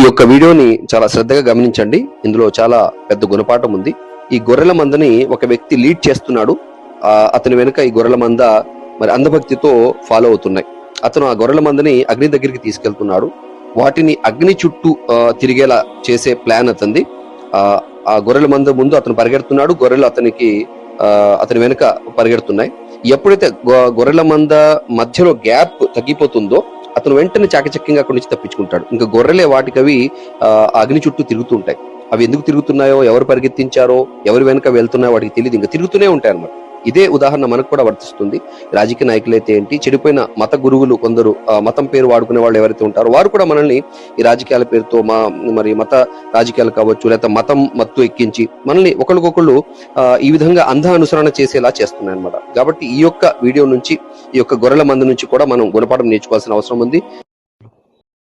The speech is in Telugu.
యొక్క వీడియోని చాలా శ్రద్ధగా గమనించండి. ఇందులో చాలా పెద్ద గుణపాఠం ఉంది. ఈ గొర్రెల మందని ఒక వ్యక్తి లీడ్ చేస్తున్నాడు. అతని వెనుక ఈ గొర్రెల మంద మరి అంధభక్తితో ఫాలో అవుతున్నాయి. అతను ఆ గొర్రెల మందని అగ్ని దగ్గరికి తీసుకెళ్తున్నాడు. వాటిని అగ్ని చుట్టూ తిరిగేలా చేసే ప్లాన్ అతనిది. ఆ గొర్రెల మంద ముందు అతను పరిగెడుతున్నాడు, గొర్రెలు అతని వెనుక పరిగెడుతున్నాయి. ఎప్పుడైతే గొర్రెల మంద మధ్యలో గ్యాప్ తగ్గిపోతుందో అతను వెంటనే చాకచక్యంగా అక్కడి నుంచి తప్పించుకుంటాడు. ఇంకా గొర్రెలే వాటికవి అగ్ని చుట్టూ తిరుగుతూ ఉంటాయి. అవి ఎందుకు తిరుగుతున్నాయో, ఎవరు పరిగెత్తించారో, ఎవరి వెనుక వెళ్తున్నాయో వాటికి తెలియదు. ఇంకా తిరుగుతూనే ఉంటాయి అన్నమాట. ఇదే ఉదాహరణ మనకు కూడా వర్తిస్తుంది. రాజకీయ నాయకులైతే ఏంటి, చెడిపోయిన మత గురువులు కొందరు మతం పేరు వాడుకునే వాళ్ళు ఎవరైతే ఉంటారో వారు కూడా మనల్ని ఈ రాజకీయాల పేరుతో మరి మత రాజకీయాలు కావచ్చు, లేకపోతే మతం మత్తు ఎక్కించి మనల్ని ఒకరికొకళ్ళు ఈ విధంగా అంధ అనుసరణ చేసేలా చేస్తున్నాయి అన్నమాట. కాబట్టి ఈ యొక్క వీడియో నుంచి, ఈ యొక్క గొర్రెల మంద నుంచి కూడా మనం గుణపాఠం నేర్చుకోవాల్సిన అవసరం ఉంది.